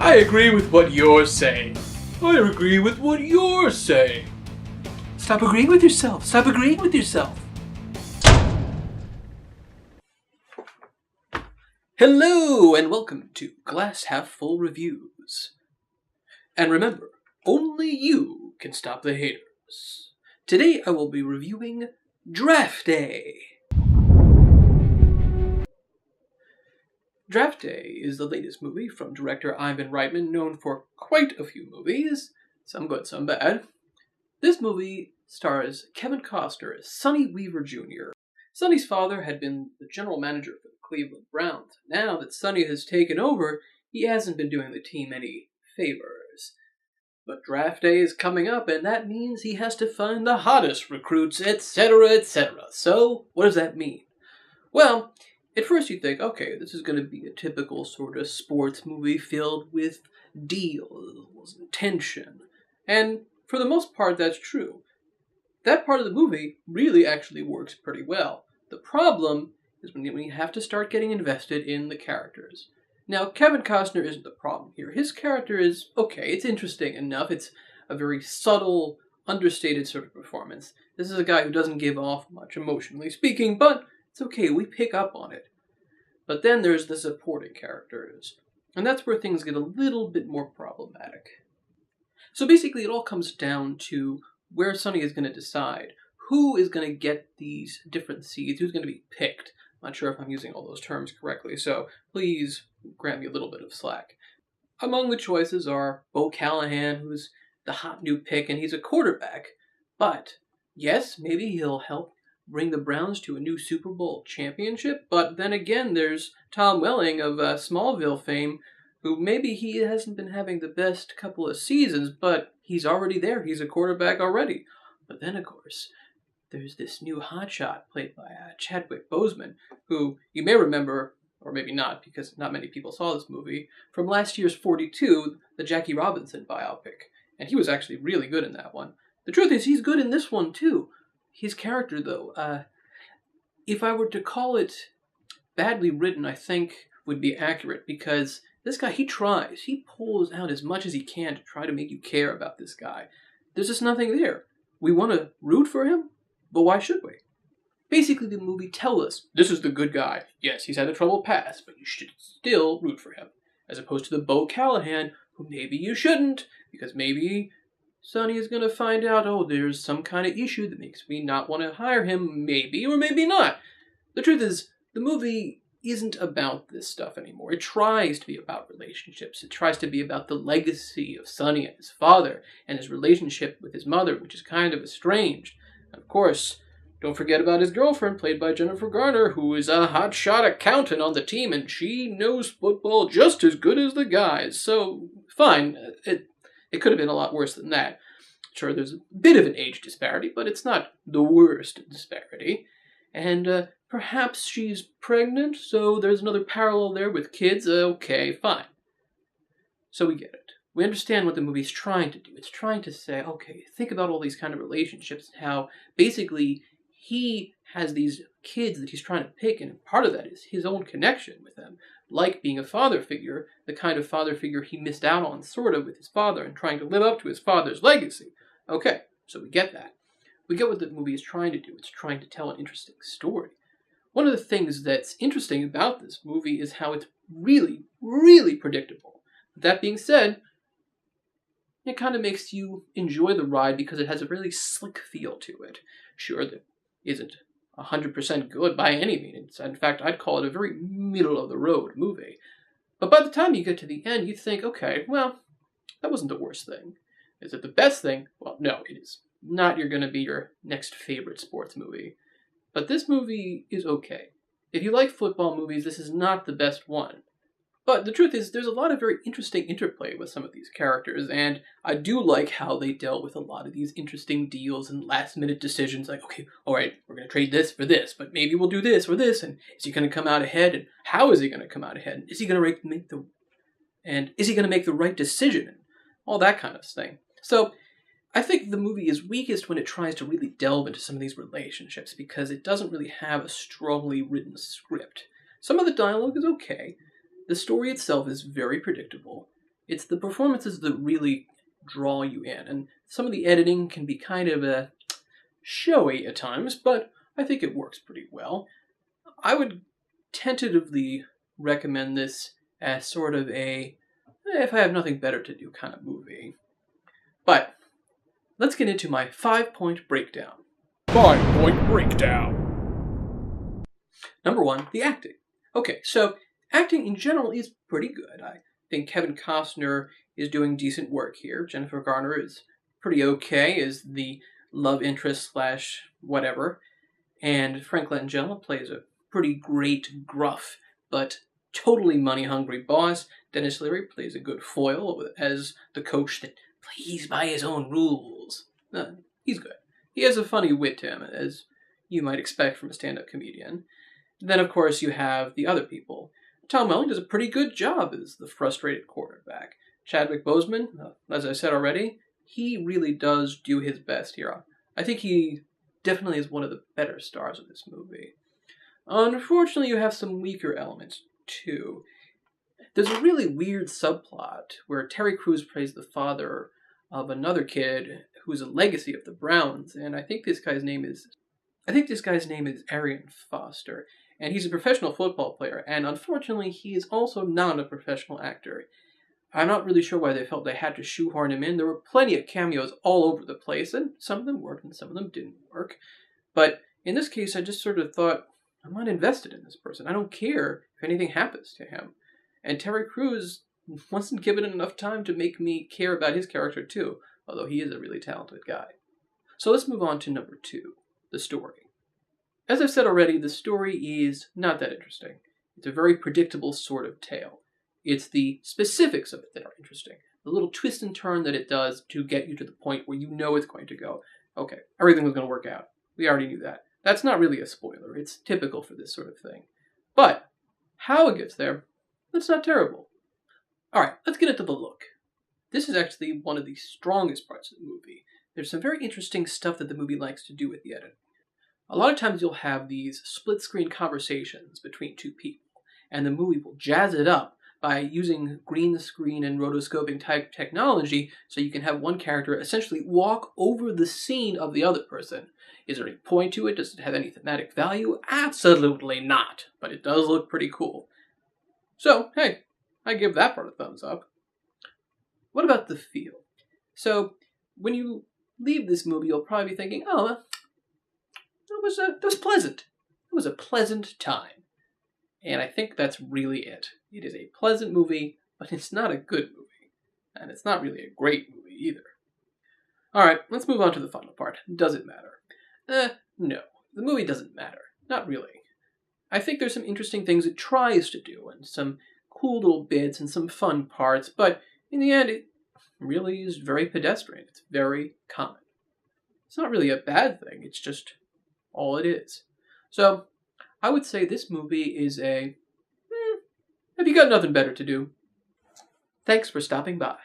I agree with what you're saying. I agree with what you're saying. Stop agreeing with yourself. Stop agreeing with yourself. Hello, and welcome to Glass Half Full Reviews. And remember, only you can stop the haters. Today I will be reviewing Draft Day. Draft Day is the latest movie from director Ivan Reitman, known for quite a few movies, some good, some bad. This movie stars Kevin Costner as Sonny Weaver Jr. Sonny's father had been the general manager for the Cleveland Browns. Now that Sonny has taken over, he hasn't been doing the team any favors. But Draft Day is coming up, and that means he has to find the hottest recruits, etc., etc. So, what does that mean? Well, at first you think, okay, this is going to be a typical sort of sports movie filled with deals and tension. And for the most part, that's true. That part of the movie really actually works pretty well. The problem is when you have to start getting invested in the characters. Now, Kevin Costner isn't the problem here. His character is, okay, it's interesting enough. It's a very subtle, understated sort of performance. This is a guy who doesn't give off much, emotionally speaking, but it's okay, we pick up on it. But then there's the supporting characters, and that's where things get a little bit more problematic. So basically it all comes down to where Sonny is going to decide who is going to get these different seeds, who's going to be picked. I'm not sure if I'm using all those terms correctly, so please grant me a little bit of slack. Among the choices are Bo Callahan, who's the hot new pick, and he's a quarterback. But, yes, maybe he'll help bring the Browns to a new Super Bowl championship, but then again, there's Tom Welling of Smallville fame, who maybe he hasn't been having the best couple of seasons, but he's already there. He's a quarterback already. But then, of course, there's this new hotshot played by Chadwick Boseman, who you may remember, or maybe not, because not many people saw this movie, from last year's 42, the Jackie Robinson biopic. And he was actually really good in that one. The truth is, he's good in this one, too. His character, though, if I were to call it badly written, I think would be accurate, because this guy, he tries. He pulls out as much as he can to try to make you care about this guy. There's just nothing there. We want to root for him, but why should we? Basically, the movie tells us, this is the good guy. Yes, he's had a troubled past, but you should still root for him. As opposed to the Bo Callahan, who maybe you shouldn't, because maybe Sonny is going to find out, oh, there's some kind of issue that makes me not want to hire him, maybe or maybe not. The truth is, the movie isn't about this stuff anymore. It tries to be about relationships. It tries to be about the legacy of Sonny and his father, and his relationship with his mother, which is kind of estranged. And of course, don't forget about his girlfriend, played by Jennifer Garner, who is a hotshot accountant on the team, and she knows football just as good as the guys. So, fine. It could have been a lot worse than that. Sure, there's a bit of an age disparity, but it's not the worst disparity. And perhaps she's pregnant, so there's another parallel there with kids. Okay, fine. So we get it. We understand what the movie's trying to do. It's trying to say, okay, think about all these kind of relationships, and how basically he has these kids that he's trying to pick, and part of that is his own connection with them. Like being a father figure, the kind of father figure he missed out on, sort of, with his father, and trying to live up to his father's legacy. Okay, so we get that. We get what the movie is trying to do. It's trying to tell an interesting story. One of the things that's interesting about this movie is how it's really, really predictable. That being said, it kind of makes you enjoy the ride because it has a really slick feel to it. Sure, that isn't 100% good by any means. In fact, I'd call it a very middle-of-the-road movie. But by the time you get to the end, you think, okay, well, that wasn't the worst thing. Is it the best thing? Well, no, it is not going to be your next favorite sports movie. But this movie is okay. If you like football movies, this is not the best one. But the truth is, there's a lot of very interesting interplay with some of these characters, and I do like how they dealt with a lot of these interesting deals and last-minute decisions, like, okay, all right, we're going to trade this for this, but maybe we'll do this or this, and is he going to come out ahead, and how is he going to come out ahead, and is he going to make the right decision, and all that kind of thing. So, I think the movie is weakest when it tries to really delve into some of these relationships, because it doesn't really have a strongly written script. Some of the dialogue is okay. The story itself is very predictable. It's the performances that really draw you in, and some of the editing can be kind of showy at times, but I think it works pretty well. I would tentatively recommend this as sort of a if I have nothing better to do kind of movie. But let's get into my 5-point breakdown. 5-point breakdown. Number 1, the acting. Okay, so acting in general is pretty good. I think Kevin Costner is doing decent work here. Jennifer Garner is pretty okay as the love interest / whatever. And Frank Langella plays a pretty great, gruff, but totally money-hungry boss. Denis Leary plays a good foil as the coach that plays by his own rules. He's good. He has a funny wit to him, as you might expect from a stand-up comedian. Then, of course, you have the other people. Tom Welling does a pretty good job as the frustrated quarterback. Chadwick Boseman, as I said already, he really does do his best here. I think he definitely is one of the better stars of this movie. Unfortunately, you have some weaker elements, too. There's a really weird subplot where Terry Crews plays the father of another kid who's a legacy of the Browns, and I think this guy's name is Arian Foster, and he's a professional football player, and unfortunately, he is also not a professional actor. I'm not really sure why they felt they had to shoehorn him in. There were plenty of cameos all over the place, and some of them worked and some of them didn't work. But in this case, I just sort of thought, I'm not invested in this person. I don't care if anything happens to him. And Terry Crews wasn't given enough time to make me care about his character too, although he is a really talented guy. So let's move on to number 2, the story. As I've said already, the story is not that interesting. It's a very predictable sort of tale. It's the specifics of it that are interesting. The little twist and turn that it does to get you to the point where you know it's going to go. Okay, everything was going to work out. We already knew that. That's not really a spoiler. It's typical for this sort of thing. But how it gets there, that's not terrible. Alright, let's get into the look. This is actually one of the strongest parts of the movie. There's some very interesting stuff that the movie likes to do with the edit. A lot of times you'll have these split-screen conversations between two people, and the movie will jazz it up by using green screen and rotoscoping type technology so you can have one character essentially walk over the scene of the other person. Is there any point to it? Does it have any thematic value? Absolutely not, but it does look pretty cool. So, hey, I give that part a thumbs up. What about the feel? So, when you leave this movie, you'll probably be thinking, oh, that was pleasant. It was a pleasant time. And I think that's really it. It is a pleasant movie, but it's not a good movie. And it's not really a great movie either. Alright, let's move on to the final part. Does it matter? No. The movie doesn't matter. Not really. I think there's some interesting things it tries to do, and some cool little bits and some fun parts, but in the end, it really is very pedestrian. It's very common. It's not really a bad thing, it's just all it is. So, I would say this movie is have you got nothing better to do? Thanks for stopping by.